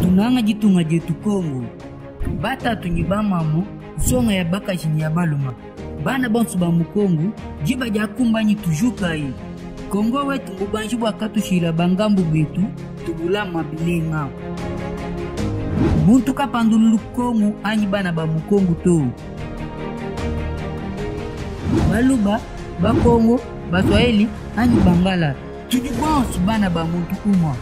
tunanga jitunga jetu Kongo bata tunyibamamu songa ya baka chini ya baluma bana bonsu ba mukongo jiba jakumbanyi tujukai Kongo wetu mubanji bwakatushila bangambu betu tubula mabilenga muntu kapandululu Kongo anyi bana ba mukongo to baluba bakongo baswahili anyi bangala tudibonsu bana ba muntu umwa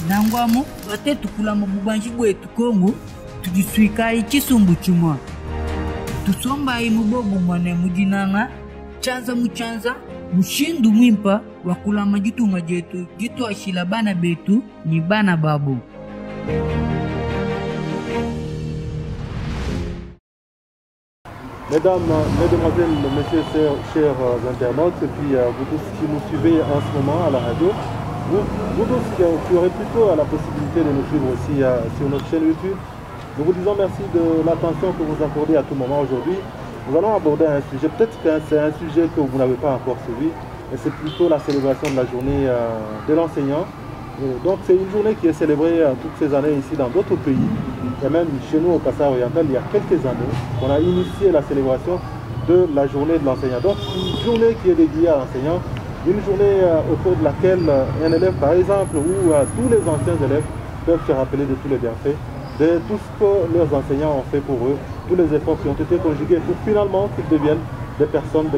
nangwamo bate tukula mubanji bwetu Kongo tudiswikai chisumbu chimwa tusomba imubobu mwane mujinanga chanza muchanza mushindu mwimpa wakula majitunga jetu jitu ashila bana betu ni bana babu. Mesdames, mesdemoiselles, messieurs, chers internautes, et puis vous tous qui nous suivez en ce moment à la radio, vous tous qui aurez plutôt la possibilité de nous suivre aussi sur notre chaîne YouTube, nous vous disons merci de l'attention que vous accordez à tout moment aujourd'hui. Nous allons aborder un sujet, peut-être que c'est un sujet que vous n'avez pas encore suivi, et c'est plutôt la célébration de la journée de l'enseignant. Donc c'est une journée qui est célébrée toutes ces années ici dans d'autres pays, et même chez nous au Kassai oriental, il y a quelques années, on a initié la célébration de la journée de l'enseignant. Donc une journée qui est dédiée à l'enseignant, une journée au cours de laquelle un élève par exemple, ou tous les anciens élèves peuvent se rappeler de tous les bienfaits, de tout ce que leurs enseignants ont fait pour eux, tous les efforts qui ont été conjugués pour finalement qu'ils deviennent des personnes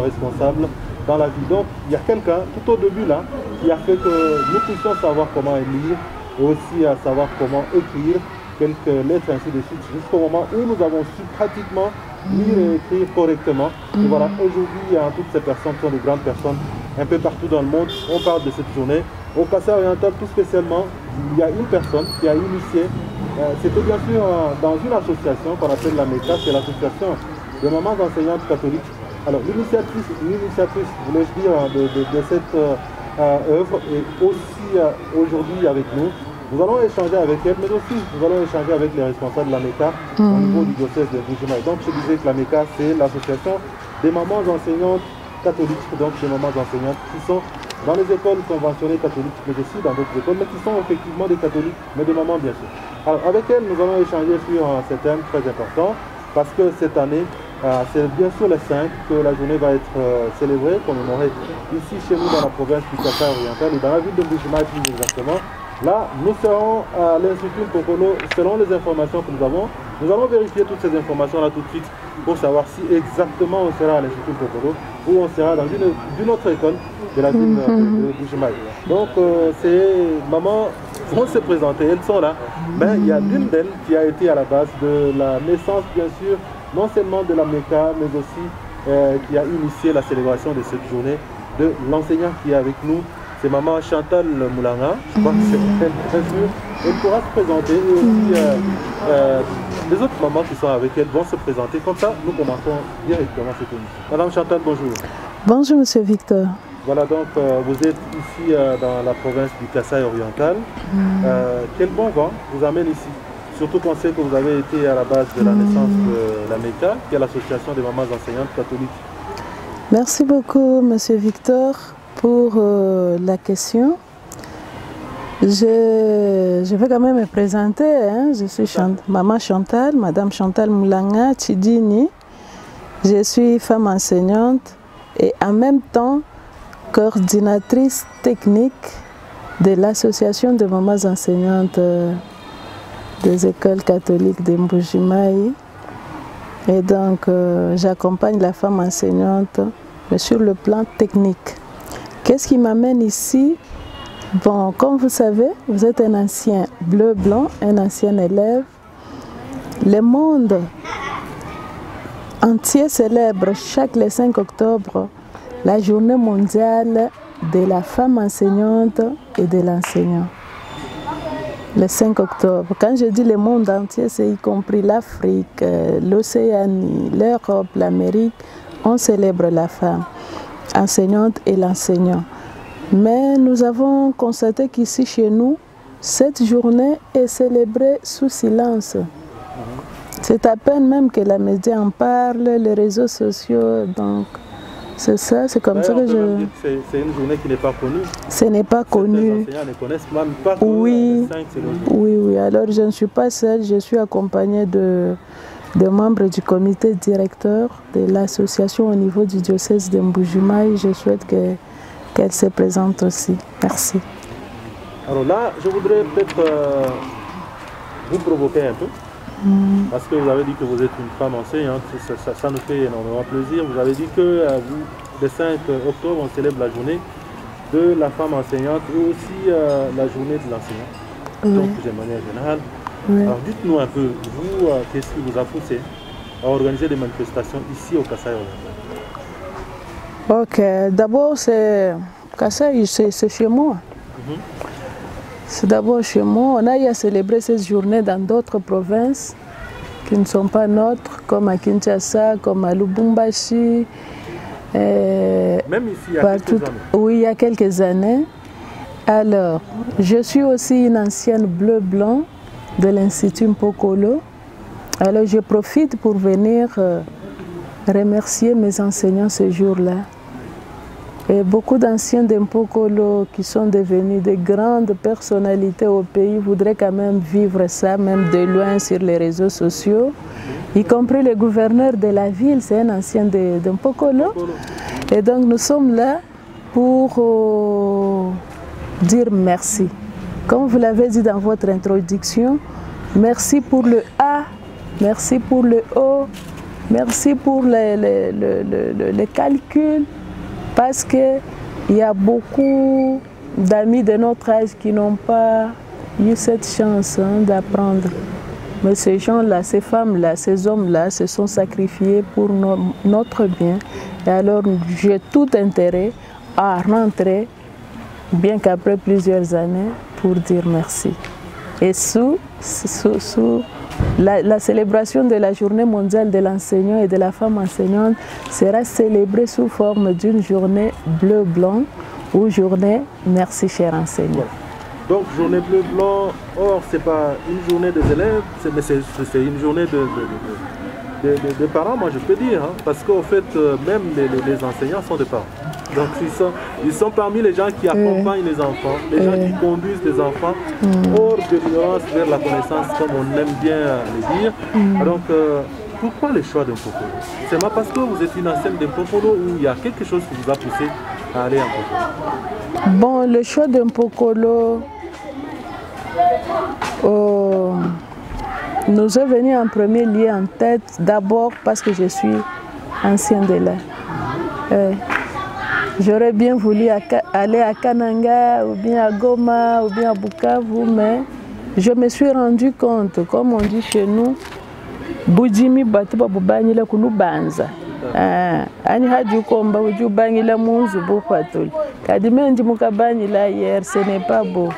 responsables dans la vie. Donc il y a quelqu'un tout au début là qui a fait que nous puissions savoir comment lire et aussi à savoir comment écrire quelques lettres ainsi de suite jusqu'au moment où nous avons su pratiquement lire et écrire correctement. Et voilà, aujourd'hui toutes ces personnes sont de grandes personnes un peu partout dans le monde. On parle de cette journée. Au Kassai oriental tout spécialement, il y a une personne qui a initié, c'était bien sûr dans une association qu'on appelle la MECA, c'est l'association de mamans enseignantes catholiques. Alors l'initiatrice, voulais-je dire, de cette œuvre est aussi aujourd'hui avec nous. Nous allons échanger avec elle, mais aussi nous allons échanger avec les responsables de la MECA au niveau du diocèse de Bujumaï. Donc je disais que la MECA c'est l'association des mamans enseignantes catholiques, donc des mamans enseignantes qui sont dans les écoles conventionnées catholiques, mais aussi dans d'autres écoles, mais qui sont effectivement des catholiques, mais des mamans bien sûr. Alors avec elle, nous allons échanger sur ce thème très important, parce que cette année, c'est bien sûr le 5 que la journée va être célébrée, commémorée ici chez nous dans la province du Kassai oriental et dans la ville de Bujumaï plus exactement. Là, nous serons à l'Institut Mpokolo, selon les informations que nous avons. Nous allons vérifier toutes ces informations-là tout de suite pour savoir si exactement on sera à l'Institut Mpokolo ou on sera dans une autre école de la ville de Bujumaï. Donc, ces mamans vont se présenter, elles sont là. Mais il y a l'une d'elles qui a été à la base de la naissance, bien sûr, non seulement de la MECA, mais aussi qui a initié la célébration de cette journée de l'enseignant qui est avec nous. C'est maman Chantal Moulanga, je crois que c'est elle, bien sûr. Elle pourra se présenter et aussi les autres mamans qui sont avec elle vont se présenter. Comme ça, nous commençons directement cette émission. Madame Chantal, bonjour. Bonjour, Monsieur Victor. Voilà, donc vous êtes ici dans la province du Kassai oriental. Quel bon vent vous amène ici? Surtout qu'on sait que vous avez été à la base de la naissance de la MECA, qui est l'association des mamans enseignantes catholiques. Merci beaucoup, Monsieur Victor, pour la question. Je vais quand même me présenter. Hein. Je suis Maman Chantal, Madame Chantal Moulanga Tidini. Je suis femme enseignante et en même temps coordinatrice technique de l'association de mamans enseignantes des écoles catholiques de Mbujimaï. Et donc j'accompagne la femme enseignante sur le plan technique. Qu'est-ce qui m'amène ici? Bon, comme vous savez, vous êtes un ancien bleu-blanc, un ancien élève. Le monde entier célèbre chaque le 5 octobre la journée mondiale de la femme enseignante et de l'enseignant. Le 5 octobre. Quand je dis le monde entier, c'est y compris l'Afrique, l'Océanie, l'Europe, l'Amérique. On célèbre la femme enseignante et l'enseignant. Mais nous avons constaté qu'ici chez nous, cette journée est célébrée sous silence. C'est à peine même que la média en parle, les réseaux sociaux, donc C'est ça, c'est comme ça que je... C'est une journée qui n'est pas connue. Ce n'est pas connu. Les enseignants ne connaissent même pas que oui, le 5, c'est le jour. Oui, oui. Alors je ne suis pas seule, je suis accompagnée de membres du comité directeur de l'association au niveau du diocèse de Mbuji-Mayi. Je souhaite qu'elle se présente aussi. Merci. Alors là, je voudrais peut-être vous provoquer un peu. Parce que vous avez dit que vous êtes une femme enseignante, ça nous fait énormément plaisir. Vous avez dit que le 5 octobre, on célèbre la journée de la femme enseignante et aussi la journée de l'enseignant, donc de manière générale. Alors dites-nous un peu, vous, qu'est-ce qui vous a poussé à organiser des manifestations ici au Kasaï? Ok, d'abord Kasaï, c'est chez moi. C'est d'abord chez moi. On a eu à célébrer cette journée dans d'autres provinces qui ne sont pas nôtres, comme à Kinshasa, comme à Lubumbashi. Même ici, il y a quelques années. Oui, il y a quelques années. Alors, je suis aussi une ancienne bleu-blanc de l'Institut Mpokolo. Alors, je profite pour venir remercier mes enseignants ce jour-là. Et beaucoup d'anciens de Mpokolo qui sont devenus de grandes personnalités au pays voudraient quand même vivre ça, même de loin sur les réseaux sociaux, y compris le gouverneur de la ville, c'est un ancien de Mpokolo. Et donc nous sommes là pour dire merci. Comme vous l'avez dit dans votre introduction, merci pour le A, merci pour le O, merci pour le calcul. Parce qu'il y a beaucoup d'amis de notre âge qui n'ont pas eu cette chance d'apprendre. Mais ces gens-là, ces femmes-là, ces hommes-là se sont sacrifiés pour notre bien. Et alors j'ai tout intérêt à rentrer, bien qu'après plusieurs années, pour dire merci. Et sous la célébration de la journée mondiale de l'enseignant et de la femme enseignante sera célébrée sous forme d'une journée bleu-blanc ou journée merci cher enseignant. Donc journée bleu-blanc, or c'est pas une journée des élèves, mais c'est une journée de parents, moi je peux dire, parce qu'en fait même les enseignants sont des parents. Donc ils sont parmi les gens qui accompagnent les enfants, les gens qui conduisent les enfants hors de l'ignorance vers la connaissance, comme on aime bien le dire. Donc pourquoi le choix d'Mpokolo? C'est parce que vous êtes une ancienne d'Mpokolo ou il y a quelque chose qui vous a poussé à aller à Mpokolo? Bon, le choix d'Mpokolo nous est venu en premier lieu en tête, d'abord parce que je suis ancienne de là. J'aurais bien voulu aller à Kananga, ou bien à Goma, ou bien à Bukavu, mais je me suis rendu compte, comme on dit chez nous, Bujimi Batuba Bubanyila Kulubanza. Ani hadi ukomba ujubanyila munzu bupatul. Kadimendi mukabanyila hier, ce n'est pas beau.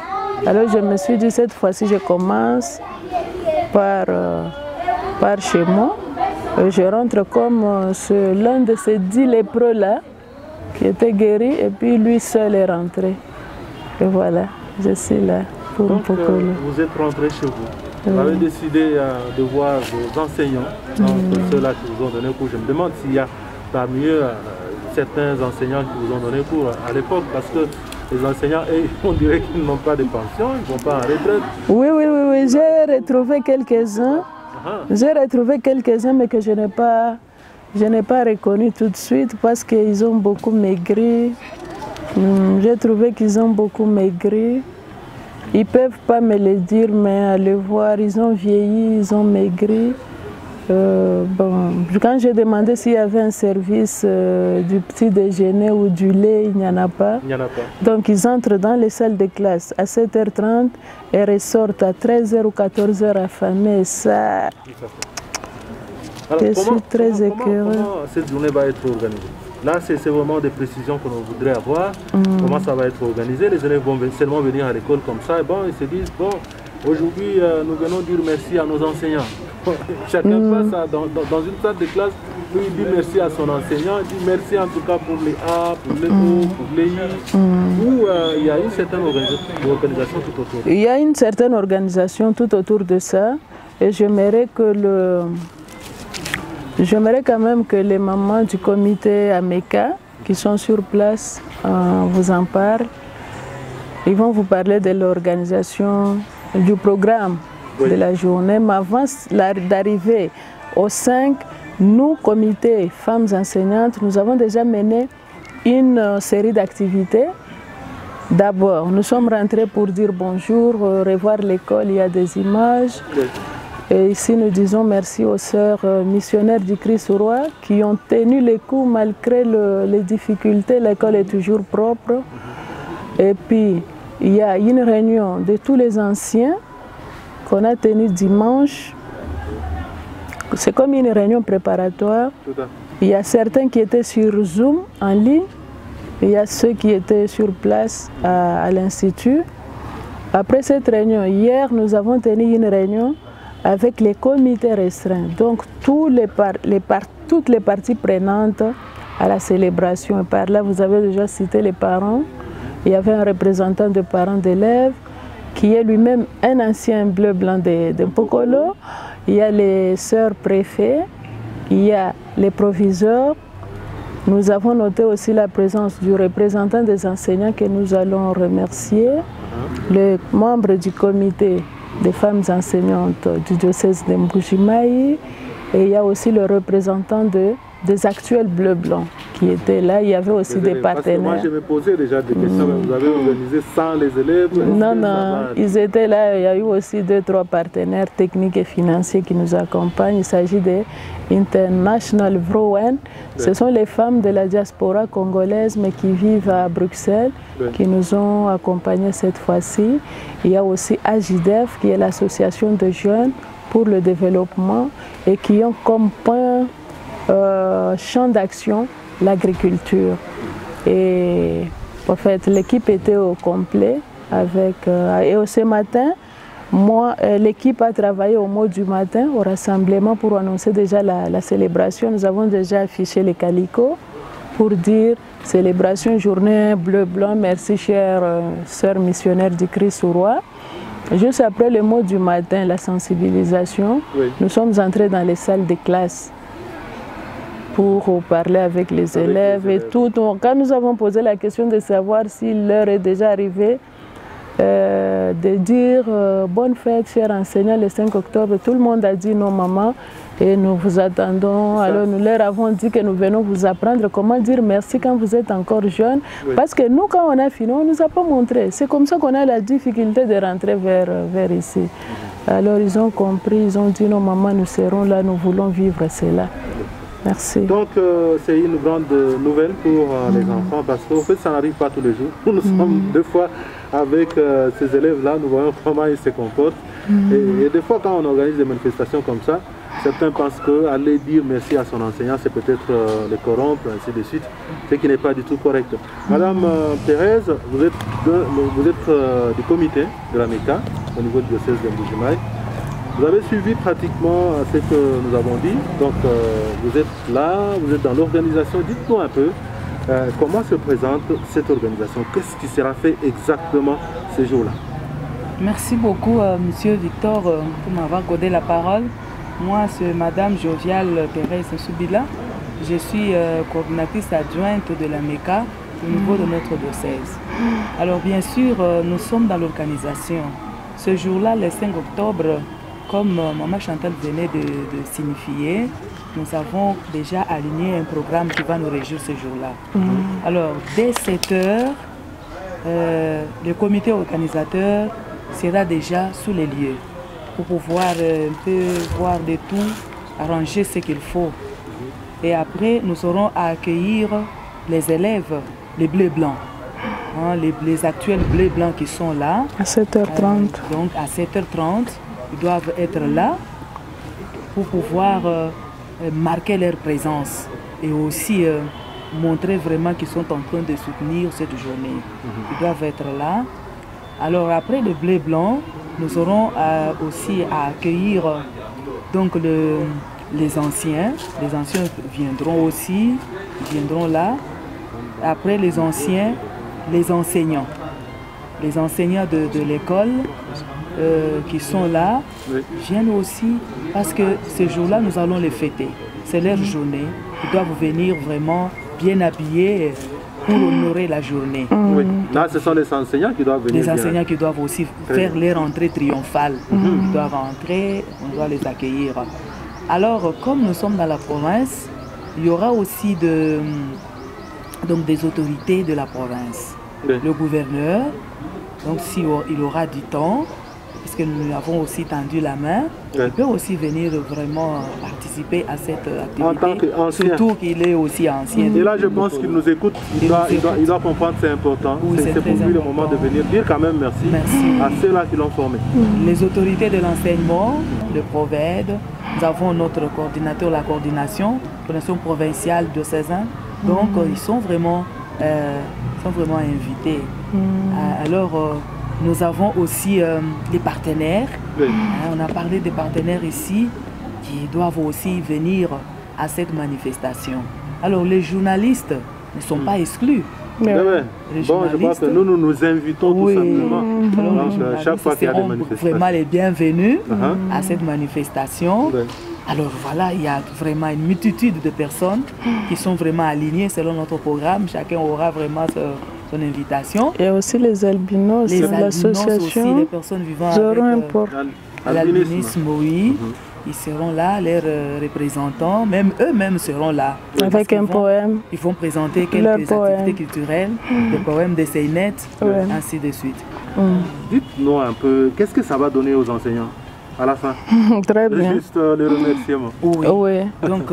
Alors je me suis dit, cette fois-ci, je commence par chez moi. Je rentre comme l'un de ces 10 lépreux-là, qui était guéri, et puis lui seul est rentré. Et voilà, je suis là pour Mpokolo. Vous êtes rentré chez vous. Vous avez décidé de voir vos enseignants, ceux-là qui vous ont donné cours. Je me demande s'il y a parmi eux certains enseignants qui vous ont donné cours à l'époque, parce que les enseignants, on dirait qu'ils n'ont pas de pension, ils ne vont pas en retraite. Oui, j'ai retrouvé quelques-uns. J'ai retrouvé quelques-uns, mais que je n'ai pas reconnu tout de suite parce qu'ils ont beaucoup maigri. J'ai trouvé qu'ils ont beaucoup maigri. Ils ne peuvent pas me le dire, mais à le voir, ils ont vieilli, ils ont maigri. Quand j'ai demandé s'il y avait un service du petit déjeuner ou du lait, il n'y en a pas. Il n'y en a pas. Donc ils entrent dans les salles de classe à 7h30 et ressortent à 13h ou 14h affamés. Ça, alors, je suis très écœurée. Comment cette journée va être organisée? Là, c'est vraiment des précisions que l'on voudrait avoir. Comment ça va être organisé? Les élèves vont seulement venir à l'école comme ça. Et bon, ils se disent, bon, aujourd'hui, nous venons dire merci à nos enseignants. Chacun passe dans une salle de classe, où il dit merci à son enseignant, il dit merci en tout cas pour les A, pour les O, pour les I, où il y a une certaine organisation tout autour. Il y a une certaine organisation tout autour de ça, et j'aimerais quand même que les mamans du comité AMECA qui sont sur place vous en parlent. Ils vont vous parler de l'organisation du programme de la journée. Mais avant d'arriver aux 5, nous, comité femmes enseignantes, nous avons déjà mené une série d'activités. D'abord, nous sommes rentrés pour dire bonjour, revoir l'école, il y a des images. Et ici, nous disons merci aux sœurs missionnaires du Christ-Roi qui ont tenu le coup malgré les difficultés. L'école est toujours propre. Et puis, il y a une réunion de tous les anciens qu'on a tenue dimanche. C'est comme une réunion préparatoire. Il y a certains qui étaient sur Zoom en ligne. Il y a ceux qui étaient sur place à l'Institut. Après cette réunion, hier, nous avons tenu une réunion avec les comités restreints. Donc, toutes les parties prenantes à la célébration. Et par là, vous avez déjà cité les parents. Il y avait un représentant de parents d'élèves qui est lui-même un ancien bleu-blanc de Pokolo. Il y a les sœurs préfets, il y a les proviseurs. Nous avons noté aussi la présence du représentant des enseignants que nous allons remercier, les membres du comité des femmes enseignantes du diocèse de Mbujimayi, et il y a aussi le représentant des actuels bleus-blancs qui étaient là. Il y avait aussi des partenaires. Moi, je me posais déjà des questions. Vous avez organisé sans les élèves? Non, ils étaient là. Il y a eu aussi 2-3 partenaires techniques et financiers qui nous accompagnent. Il s'agit des International Vrowen. Ce sont les femmes de la diaspora congolaise, mais qui vivent à Bruxelles, qui nous ont accompagnés cette fois-ci. Il y a aussi AJDEF, qui est l'association de jeunes pour le développement et qui ont comme point champ d'action l'agriculture. Et en fait, l'équipe était au complet avec et ce matin, l'équipe a travaillé au mot du matin au rassemblement pour annoncer déjà la célébration. Nous avons déjà affiché les calicots pour dire célébration journée bleu-blanc, merci chères sœurs missionnaires du Christ-Roi. Juste après le mot du matin, la sensibilisation, nous sommes entrés dans les salles de classe pour parler avec les élèves et tout. Donc, quand nous avons posé la question de savoir si l'heure est déjà arrivée, de dire bonne fête, chers enseignants, le 5 octobre, tout le monde a dit non, maman, et nous vous attendons. Alors, nous leur avons dit que nous venons vous apprendre comment dire merci quand vous êtes encore jeune. Parce que nous, quand on a fini, on ne nous a pas montré. C'est comme ça qu'on a la difficulté de rentrer vers ici. Alors, ils ont compris, ils ont dit non, maman, nous serons là, nous voulons vivre cela. Merci. Donc, c'est une grande nouvelle pour les enfants parce qu'en fait, ça n'arrive pas tous les jours. Nous sommes 2 fois avec ces élèves-là, nous voyons comment ils se comportent. Et des fois, quand on organise des manifestations comme ça, certains pensent qu'aller dire merci à son enseignant, c'est peut-être les corrompre, ainsi de suite, ce qui n'est pas du tout correct. Madame Thérèse, vous êtes du comité de la MECA au niveau du diocèse de Mbujimayi. Vous avez suivi pratiquement ce que nous avons dit, donc vous êtes là, vous êtes dans l'organisation. Dites-nous un peu comment se présente cette organisation, qu'est-ce qui sera fait exactement ce jour-là? Merci beaucoup, Monsieur Victor, pour m'avoir accordé la parole. Moi, c'est Madame Joviale Thérèse Soubila. Je suis coordinatrice adjointe de la MECA au niveau de notre diocèse. Alors, bien sûr, nous sommes dans l'organisation. Ce jour-là, le 5 octobre, comme Maman Chantal venait de signifier, nous avons déjà aligné un programme qui va nous réjouir ce jour-là. Alors, dès 7 heures, le comité organisateur sera déjà sous les lieux pour pouvoir un peu voir de tout, arranger ce qu'il faut. Et après, nous aurons à accueillir les élèves, les bleus blancs, les actuels bleus blancs qui sont là. À 7h30. Donc, à 7h30. Ils doivent être là pour pouvoir marquer leur présence et aussi montrer vraiment qu'ils sont en train de soutenir cette journée. Ils doivent être là. Alors après le bleu blanc, nous aurons aussi à accueillir donc, les anciens. Les anciens viendront aussi, viendront là. Après les anciens, les enseignants. Les enseignants de l'école qui sont là viennent aussi parce que ce jour-là, nous allons les fêter. C'est leur journée. ils doivent venir vraiment bien habillés pour honorer la journée. Oui. Là, ce sont les enseignants qui doivent venir. Les enseignants qui doivent aussi faire leur entrée triomphale. Ils doivent entrer, on doit les accueillir. Alors, comme nous sommes dans la province, il y aura aussi donc des autorités de la province. Oui. Le gouverneur, donc s'il aura du temps, parce que nous avons aussi tendu la main, Oui. il peut aussi venir vraiment participer à cette activité. En tant qu'ancien. Surtout qu'il est aussi ancien. Et là, je pense qu'il nous écoute. Il doit comprendre que c'est important. Oui, c'est c'est pour lui très le moment de important. venir dire quand même merci, Merci. à ceux-là qui l'ont formé. Les autorités de l'enseignement, le PROVED, nous avons notre coordinateur, la coordination provinciale de Cézanne. Donc, ils sont vraiment invités. Alors, nous avons aussi des partenaires. Oui. On a parlé des partenaires ici qui doivent aussi venir à cette manifestation. Alors, les journalistes ne sont pas exclus. Ouais. Les Bon, je crois que nous nous invitons tout simplement. Alors, les Donc, journalistes chaque fois qu'il y a des seront manifestations. vraiment les bienvenus Uh-huh. à cette manifestation. Ouais. Alors voilà, il y a vraiment une multitude de personnes qui sont vraiment alignées selon notre programme. Chacun aura vraiment son invitation. Il y a aussi les albinos, Les albinos aussi, les l'association. personnes vivant Ils avec auront un port. l'albinisme, oui. Ils seront là, leurs représentants, même eux-mêmes seront là. Avec Parce qu'ils un poème. Ils vont présenter quelques Leur activités poème. culturelles, des poèmes de Seynet, Ouais. ainsi de suite. Dites-nous un peu, qu'est-ce que ça va donner aux enseignants à la fin? Très bien. Juste les remerciements. Oui. Oui. Donc,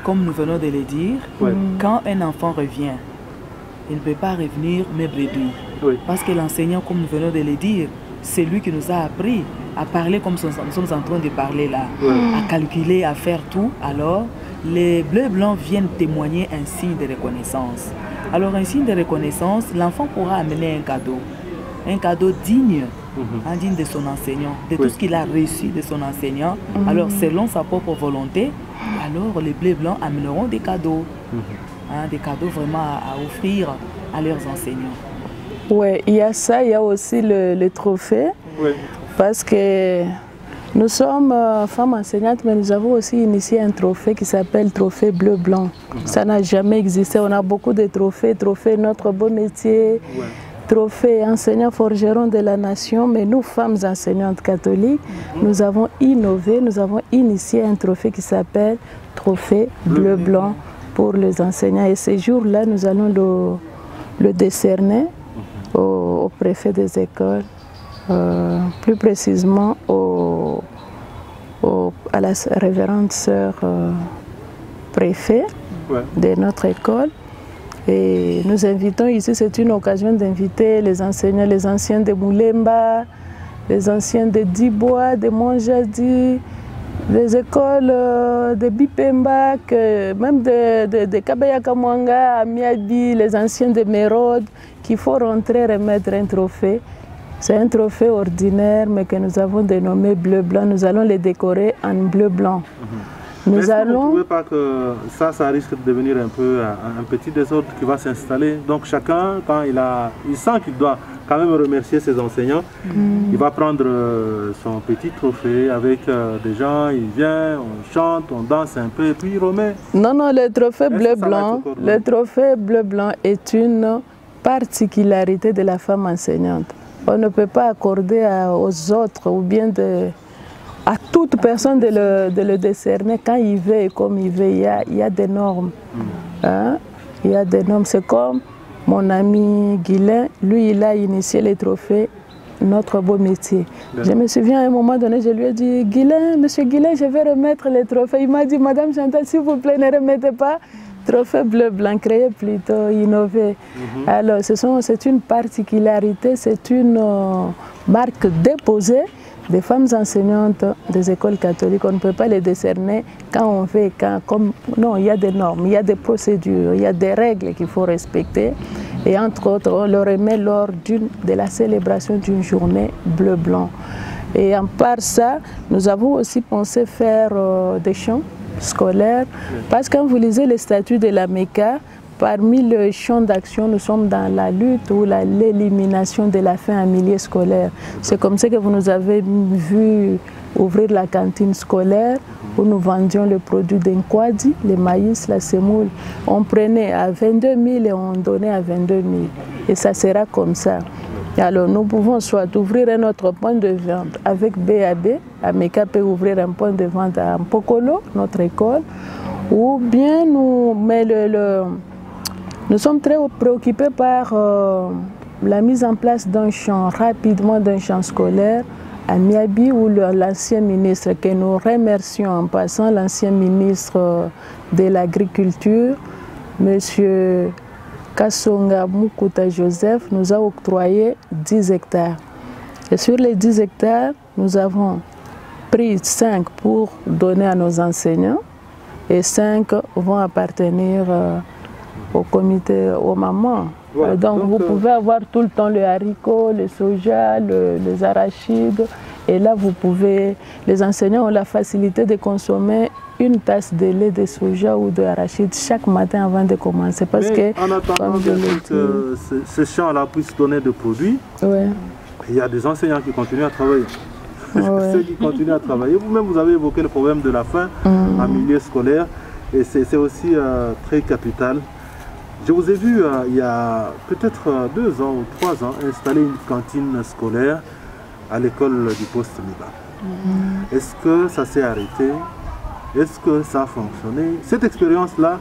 comme nous venons de le dire, Ouais. quand un enfant revient, il ne peut pas revenir mais réduit. Oui. Parce que l'enseignant, comme nous venons de le dire, c'est lui qui nous a appris à parler comme nous sommes en train de parler là, Ouais. à calculer, à faire tout. Alors, les bleus et blancs viennent témoigner un signe de reconnaissance. Alors, un signe de reconnaissance, l'enfant pourra amener un cadeau digne, digne de son enseignant, de tout Oui. ce qu'il a reçu de son enseignant. Alors, selon sa propre volonté, alors les bleus et blancs amèneront des cadeaux. Des cadeaux vraiment à offrir à leurs enseignants. Oui, il y a ça, il y a aussi le trophée. Oui. Parce que nous sommes femmes enseignantes, mais nous avons aussi initié un trophée qui s'appelle Trophée Bleu-Blanc. Ça n'a jamais existé. On a beaucoup de trophées. Trophée Notre Beau Métier, Ouais. Trophée Enseignant Forgeron de la Nation. Mais nous, femmes enseignantes catholiques, nous avons innové, nous avons initié un trophée qui s'appelle Trophée Bleu-Blanc pour les enseignants. Et ce jour-là, nous allons le décerner au préfet des écoles. Plus précisément à la révérende sœur préfet Ouais. de notre école. Et nous invitons ici, c'est une occasion d'inviter les enseignants, les anciens de Moulemba, les anciens de Dibois, de Monjadi, des écoles de Bipemba, même de Kabayakamwanga, Amiabi, les anciens de Mérode, qu'il faut rentrer remettre un trophée. C'est un trophée ordinaire, mais que nous avons dénommé bleu-blanc. Nous allons les décorer en bleu-blanc. Nous Est-ce que vous ne allons... trouvez pas que ça risque de devenir un peu un petit désordre qui va s'installer? Donc chacun, quand il sent qu'il doit quand même remercier ses enseignants, il va prendre son petit trophée avec des gens, il vient, on chante, on danse un peu, et puis il remet. Non, non, le trophée Est-ce que ça va bleu-blanc, être encore le trophée bleu-blanc est une particularité de la femme enseignante. On ne peut pas accorder aux autres ou bien à toute personne de le décerner quand il veut et comme il veut. Il y a des normes. Hein? Il y a des normes. C'est comme mon ami Guilain, lui, il a initié les trophées Notre Beau Métier. Je me souviens à un moment donné, je lui ai dit, Guilain, monsieur Guilain, je vais remettre les trophées. Il m'a dit, Madame Chantal, s'il vous plaît, ne remettez pas. Trophée bleu-blanc, créé plutôt, innové. Alors, c'est une particularité, c'est une marque déposée des femmes enseignantes des écoles catholiques. On ne peut pas les décerner quand on fait, non, il y a des normes, il y a des procédures, il y a des règles qu'il faut respecter. Et entre autres, on le remet lors de la célébration d'une journée bleu-blanc. Et en part ça, nous avons aussi pensé faire des chants scolaires, parce que quand vous lisez les statuts de la MECA, parmi les champs d'action, nous sommes dans la lutte ou l'élimination de la faim en milieu scolaire. C'est comme ça que vous nous avez vu ouvrir la cantine scolaire où nous vendions le produit d'Inkwadi, le maïs, la semoule. On prenait à 22 000 et on donnait à 22 000. Et ça sera comme ça. Alors nous pouvons soit ouvrir un autre point de vente avec BAB, Ameka peut ouvrir un point de vente à Mpokolo, notre école, ou bien nous sommes très préoccupés par la mise en place d'un champ, rapidement d'un champ scolaire à Miabi, où l'ancien ministre, que nous remercions en passant, l'ancien ministre de l'Agriculture, M. Kassonga Mukuta Joseph, nous a octroyé 10 hectares. Et sur les 10 hectares, nous avons pris 5 pour donner à nos enseignants et 5 vont appartenir au comité, aux mamans. Voilà, donc vous pouvez avoir tout le temps le haricot, le soja, les arachides. Et là, vous pouvez, les enseignants ont la facilité de consommer une tasse de lait de soja ou de arachide chaque matin avant de commencer. Parce que, en attendant que ce champ-là puisse donner des produits, il y a des enseignants qui continuent à travailler. Ceux qui continuent à travailler. Vous-même, vous avez évoqué le problème de la faim en milieu scolaire. Et c'est aussi très capital. Je vous ai vu il y a peut-être 2 ans ou 3 ans installer une cantine scolaire à l'école du poste Miba. Est-ce que ça s'est arrêté? Est-ce que ça a fonctionné? Cette expérience-là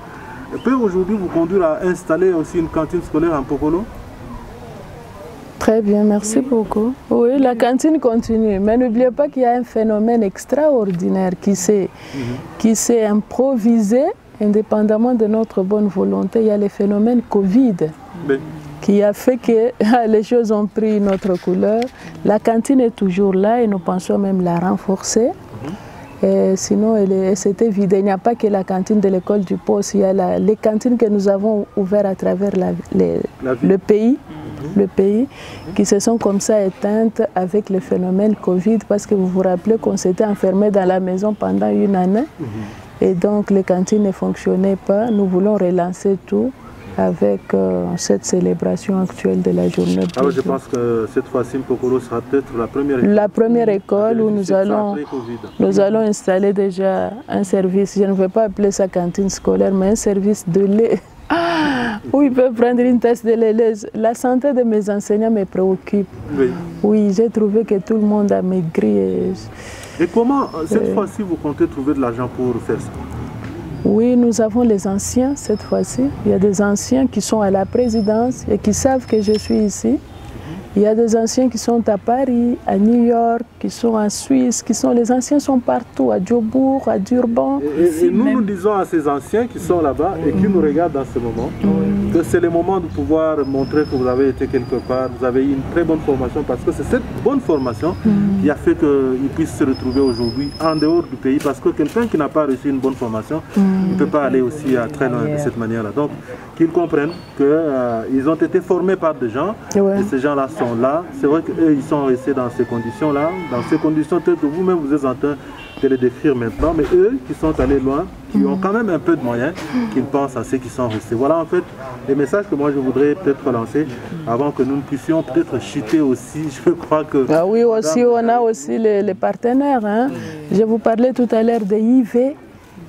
peut aujourd'hui vous conduire à installer aussi une cantine scolaire en Mpokolo? Très bien, merci beaucoup. Oui, la cantine continue, mais n'oubliez pas qu'il y a un phénomène extraordinaire qui s'est improvisé indépendamment de notre bonne volonté. Il y a le phénomène Covid qui a fait que les choses ont pris une autre couleur. La cantine est toujours là et nous pensons même la renforcer. Et sinon, c'était vide. Il n'y a pas que la cantine de l'école du poste, il y a les cantines que nous avons ouvertes à travers le pays. Qui se sont comme ça éteintes avec le phénomène Covid, parce que vous vous rappelez qu'on s'était enfermé dans la maison pendant 1 année et donc les cantines ne fonctionnaient pas. Nous voulons relancer tout avec cette célébration actuelle de la journée. Alors je pense que cette fois-ci, Mpokolo sera peut-être la première école où nous allons installer déjà un service, je ne vais pas appeler ça cantine scolaire, mais un service de lait. Où ils peuvent prendre une tasse de lait. La santé de mes enseignants me préoccupe. Oui, j'ai trouvé que tout le monde a maigri. Et comment, cette fois-ci, vous comptez trouver de l'argent pour faire ça? Oui, nous avons les anciens cette fois-ci. Il y a des anciens qui sont à la présidence et qui savent que je suis ici. Il y a des anciens qui sont à Paris, à New York, qui sont en Suisse, les anciens sont partout, à Djobourg, à Durban. Et nous disons à ces anciens qui sont là-bas et qui nous regardent dans ce moment, que c'est le moment de pouvoir montrer que vous avez été quelque part, vous avez eu une très bonne formation, parce que c'est cette bonne formation qui a fait qu'ils puissent se retrouver aujourd'hui en dehors du pays, parce que quelqu'un qui n'a pas reçu une bonne formation ne peut pas aller aussi très loin de cette manière-là. Donc, qu'ils comprennent qu'ils ont été formés par des gens, et ces gens-là sont là. C'est vrai qu'eux, ils sont restés dans ces conditions-là, dans ces conditions telles que vous-même vous êtes en train de les décrire maintenant, mais eux qui sont allés loin, qui ont quand même un peu de moyens, qui pensent à ceux qui sont restés. Voilà en fait les messages que moi je voudrais peut-être lancer avant que nous ne puissions peut-être chuter aussi. Je crois que... oui, aussi, on a aussi les partenaires. Hein. Je vous parlais tout à l'heure de IV.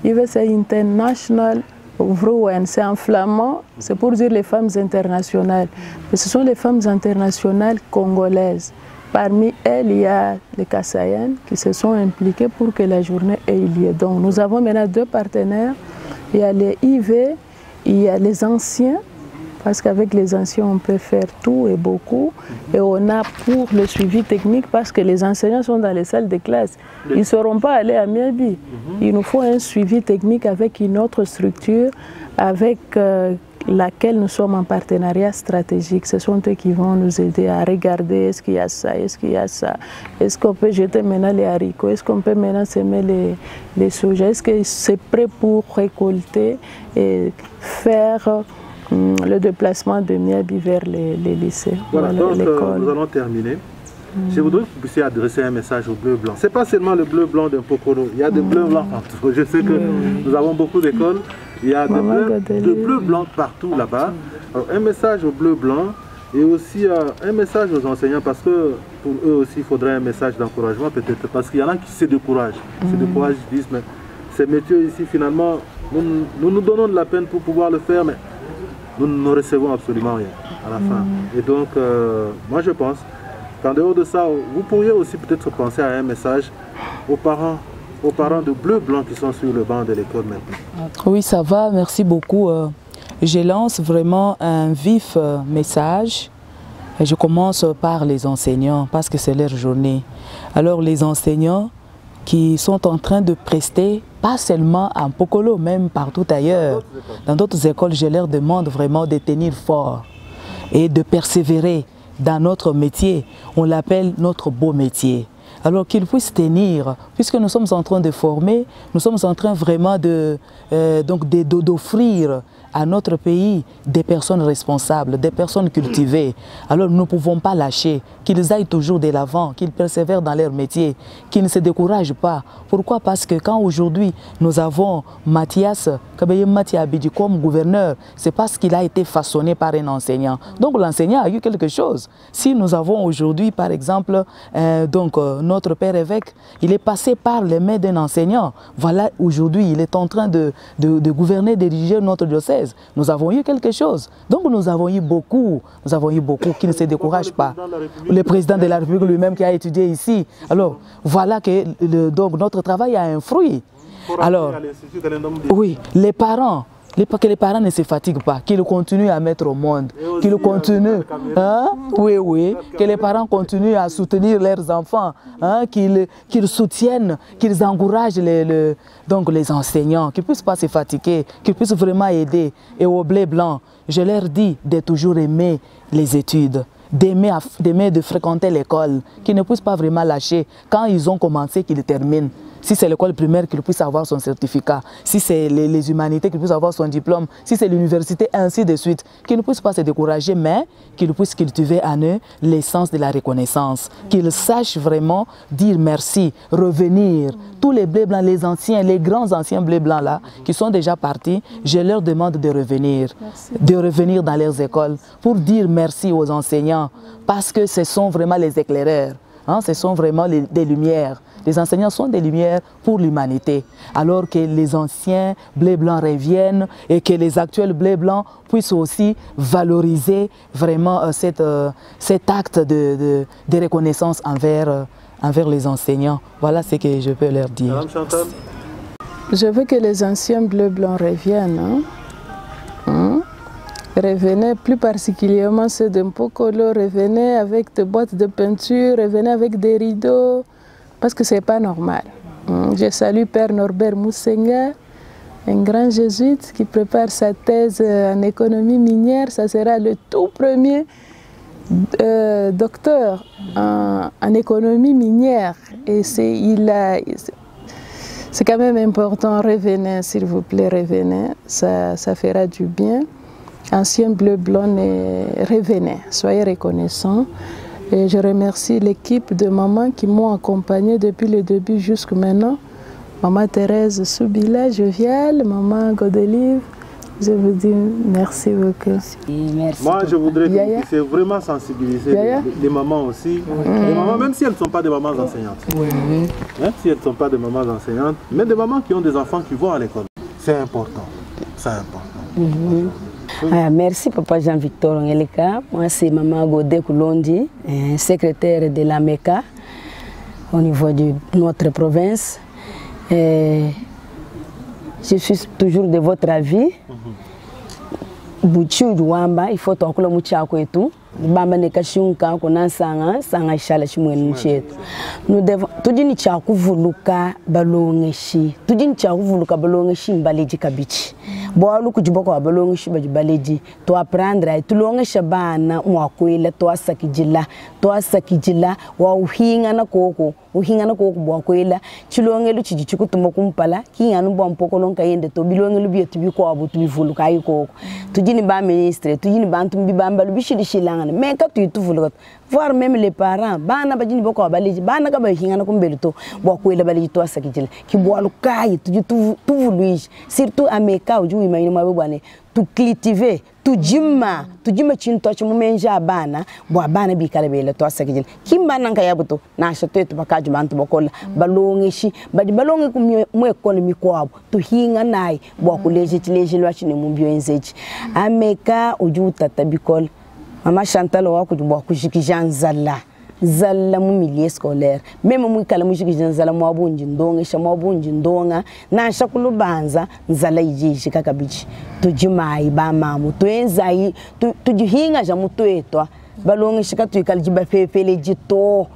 IV, c'est International Vrouwen, c'est en flamand, c'est pour dire les femmes internationales. Mais ce sont les femmes internationales congolaises. Parmi elles, il y a les Kassayennes qui se sont impliquées pour que la journée ait lieu. Donc nous avons maintenant 2 partenaires. Il y a les IV, il y a les anciens, parce qu'avec les anciens, on peut faire tout et beaucoup. Et on a pour le suivi technique, parce que les enseignants sont dans les salles de classe. Ils ne seront pas allés à Miabi. Il nous faut un suivi technique avec une autre structure, avec laquelle nous sommes en partenariat stratégique. Ce sont eux qui vont nous aider à regarder est-ce qu'il y a ça, est-ce qu'il y a ça, est-ce qu'on peut jeter maintenant les haricots, est-ce qu'on peut maintenant semer les soja, est-ce que c'est prêt pour récolter et faire le déplacement de Miabi vers les lycées. Voilà, donc nous allons terminer. Je voudrais que vous puissiez adresser un message au bleu-blanc. Ce n'est pas seulement le bleu-blanc d'un Mpokolo, il y a des bleus-blancs partout. Je sais que nous avons beaucoup d'écoles, il y a des bleus-blancs partout là-bas. Un message au bleu-blanc et aussi un message aux enseignants, parce que pour eux aussi il faudrait un message d'encouragement peut-être, parce qu'il y en a qui se découragent. Ils se découragent, ils disent mais ces métiers ici, finalement, nous nous donnons de la peine pour pouvoir le faire, mais nous ne recevons absolument rien à la fin. Et donc, moi je pense qu'en dehors de ça, vous pourriez aussi peut-être penser à un message aux parents de bleu-blanc qui sont sur le banc de l'école maintenant. Oui, ça va, merci beaucoup. Je lance vraiment un vif message. Je commence par les enseignants parce que c'est leur journée. Alors les enseignants qui sont en train de prester, pas seulement à Mpokolo, même partout ailleurs. Dans d'autres écoles, je leur demande vraiment de tenir fort et de persévérer dans notre métier. On l'appelle notre beau métier. Alors qu'ils puissent tenir, puisque nous sommes en train de former, nous sommes en train vraiment d'offrir à notre pays des personnes responsables, des personnes cultivées. Alors nous ne pouvons pas lâcher, qu'ils aillent toujours de l'avant, qu'ils persévèrent dans leur métier, qu'ils ne se découragent pas. Pourquoi? Parce que quand aujourd'hui nous avons Mathias Abidi comme gouverneur, c'est parce qu'il a été façonné par un enseignant. Donc l'enseignant a eu quelque chose. Si nous avons aujourd'hui par exemple notre père évêque, il est passé par les mains d'un enseignant. Voilà, aujourd'hui il est en train de gouverner, de diriger notre diocèse. Nous avons eu quelque chose. Donc nous avons eu beaucoup qui ne se découragent pas. Le président de la République lui-même qui a étudié ici. Alors voilà que donc notre travail a un fruit. Alors oui, les parents que les parents ne se fatiguent pas, qu'ils continuent à mettre au monde, qu'ils continuent, que les parents continuent à soutenir leurs enfants, qu'ils soutiennent, qu'ils encouragent les enseignants, qu'ils ne puissent pas se fatiguer, qu'ils puissent vraiment aider. Et au blé blanc, je leur dis de toujours aimer les études, d'aimer de fréquenter l'école, qu'ils ne puissent pas vraiment lâcher. Quand ils ont commencé, qu'ils terminent. Si c'est l'école primaire, qu'il puisse avoir son certificat. Si c'est les humanités, qu'il puisse avoir son diplôme. Si c'est l'université, ainsi de suite. Qu'ils ne puissent pas se décourager, mais qu'ils puissent cultiver en eux l'essence de la reconnaissance. Qu'ils sachent vraiment dire merci, revenir. Tous les blés blancs, les anciens, les grands anciens blés blancs là, qui sont déjà partis, je leur demande de revenir. De revenir dans leurs écoles pour dire merci aux enseignants. Parce que ce sont vraiment les éclaireurs. Ce sont vraiment des lumières. Les enseignants sont des lumières pour l'humanité. Alors que les anciens blés blancs reviennent et que les actuels blés blancs puissent aussi valoriser vraiment cet acte de reconnaissance envers les enseignants. Voilà ce que je peux leur dire. Madame Chantal. Je veux que les anciens blés blancs reviennent. Revenez, plus particulièrement ceux de Mpokolo, revenez avec des boîtes de peinture, revenez avec des rideaux, parce que ce n'est pas normal. Je salue Père Norbert Moussenga, un grand jésuite qui prépare sa thèse en économie minière. Ça sera le tout premier docteur en économie minière. Et c'est quand même important, revenez s'il vous plaît, revenez, ça fera du bien. Ancien bleu blanc, revenez, soyez reconnaissants. Et je remercie l'équipe de maman qui m'ont accompagné depuis le début jusqu'à maintenant. Maman Thérèse Soubila, Jovial, maman Godelive, je vous dis merci beaucoup. Merci. Moi, je voudrais que vous puissiez vraiment sensibiliser les mamans aussi. Les mamans, même si elles ne sont pas des mamans enseignantes. Même si elles ne sont pas des mamans enseignantes, mais des mamans qui ont des enfants qui vont à l'école. C'est important. C'est important. Merci Papa Jean-Victor Ongeleka. Moi c'est Maman Godé Koulondi, secrétaire de la MECA au niveau de notre province. Je suis toujours de votre avis. Bouchou Douamba, il faut que le mouchako et tout. Bamba ne kashunka kuna sanga shala chimwenu chetu. Nous devons tudini cha kuvuluka balongeshi. Tudini cha kuvuluka balongeshi mbaleji kabichi. Boalu kujiboko abalongeshi baleji. To apprendre to longesha bana mwakwela to asakijila wa uhinga na koko. Uhinga na koko bwakwela chilongelu chichikutumba kumpala kinga numba mpoko lonka yende to bilongelu bietu biko abutu bivuluka ayikoko. Tudini ba ministre, tudini bantu mbibamba lubishilishilanga. Mais quand tu te voulais voir même les parents, bana bajini boko abaleji, bana kaba hingana kumbelito, boakwela baleji to asakijila. Ki boalu kai tu vouluish. Surtout à Meka ujui maini mabwane. tu cultiver tu jima chinto chimu menja bana bo bana bi kala bele to asakijin kimba nan ka yabuto na shato to bakaji bantu bakola balongi shi badi balongi ku mu economy ko abo to hinga nai bo ku leje lwa chine mu bio enzeji ameka ujuta tabikol mama Chantal wa ku bo ku shikijan zalla mu milieu scolaire même mu kala mu shikijan zalla mu abunji ndonga sha mu abunji ndonga na shakulu banza nzala yiji kakabichi tujimai ba mamu tuenzai tujihinga ja mutu etwa balongi shika tuikala jiba fefele jito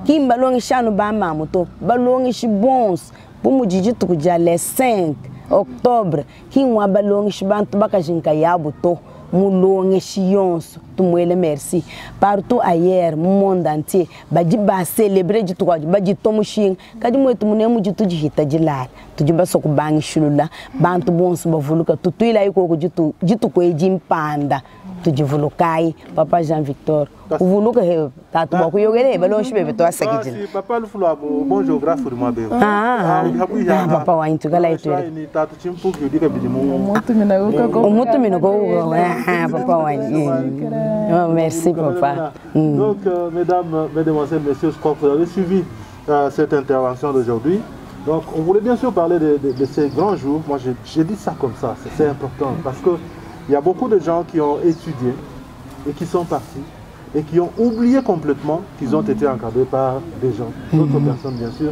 kim balongi shanu ba mamu to balongi shi bons bumu jijito kuja le 5 octobre kinwa balongi shibantu bakajinka yabo to mulongi shiyonso tumwele merci partout ailleurs monde entier ba célébrer jitu kwa ba jitomu shin kadi mwetu munemu jitu jihita jilala tujiba sokubangi shulula bantu bonso bavuluka tutuila iko ko jitu ko ejimpanda tujivulukai papa Jean Victor uvuluka he tatu ba kuyogele balo shibe to asakijina papa lufula bon géographe de mabe papa wa intugala itu ni tatu chimpu kudika bidimu Umutu mina go papa wa oh, merci papa. Donc, mesdames, mesdemoiselles, messieurs, je crois que vous avez suivi cette intervention d'aujourd'hui. Donc, on voulait bien sûr parler de ces grands jours. Moi, j'ai dit ça comme ça, c'est important, parce qu'il y a beaucoup de gens qui ont étudié et qui sont partis et qui ont oublié complètement qu'ils ont été encadrés par des gens, d'autres personnes bien sûr,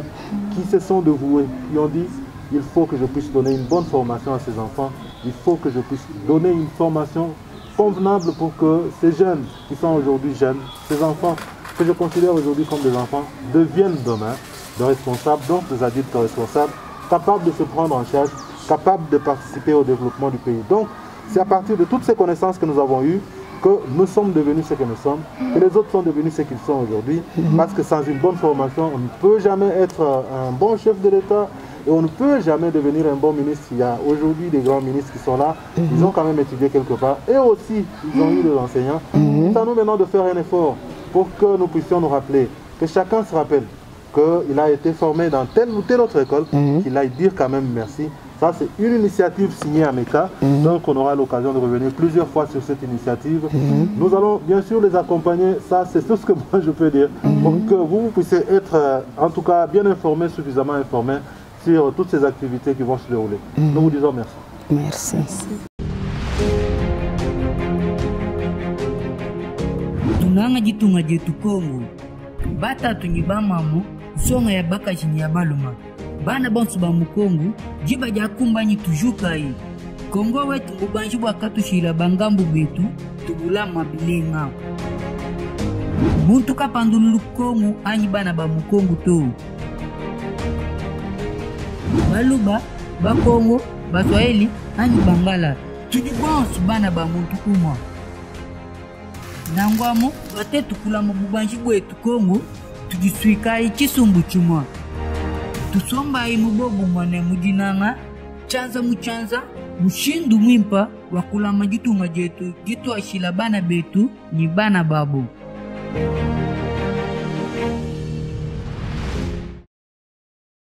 qui se sont dévoués, qui ont dit il faut que je puisse donner une bonne formation à ces enfants, il faut que je puisse donner une formation convenable pour que ces jeunes qui sont aujourd'hui jeunes, ces enfants que je considère aujourd'hui comme des enfants, deviennent demain des responsables, donc des adultes responsables, capables de se prendre en charge, capables de participer au développement du pays. Donc, c'est à partir de toutes ces connaissances que nous avons eues que nous sommes devenus ce que nous sommes, que les autres sont devenus ce qu'ils sont aujourd'hui, parce que sans une bonne formation, on ne peut jamais être un bon chef de l'État, et on ne peut jamais devenir un bon ministre. Il y a aujourd'hui des grands ministres qui sont là, ils ont quand même étudié quelque part, et aussi ils ont eu des enseignants. C'est à nous maintenant de faire un effort pour que nous puissions nous rappeler, que chacun se rappelle qu'il a été formé dans telle ou telle autre école, qu'il aille dire quand même merci. Ça, c'est une initiative signée à Meka, donc on aura l'occasion de revenir plusieurs fois sur cette initiative. Nous allons bien sûr les accompagner, ça c'est tout ce que moi je peux dire, pour que vous puissiez être en tout cas bien informés, suffisamment informés sur toutes ces activités qui vont se dérouler. Nous vous disons merci. Merci. Tunanga jitunga jetu Kongo. Bata tunyiba mamu, songa ya baka chini ya baluma. Bana bonsu ba mukongo, jiba jakumbanyi tujuka hii. Kongo wetu ubanji wakatu shila bangambu betu, tubula mabilenga. Muntu kapandululu Kongo, anyi bana ba mukongo to. Baluba, Bakongo, Baswahili, anyi Bangala. Tujibansu bana ba muntu kuma. Nangwamo, bate tukula mabubanji bwetu Kongo, tujiswika chisumbu chumwa. Tusomba imubobu mwane mujinanga, chanza muchanza, mushindu mwimpa, wakula majitu majetu, jitu ashila bana betu, ni bana babu.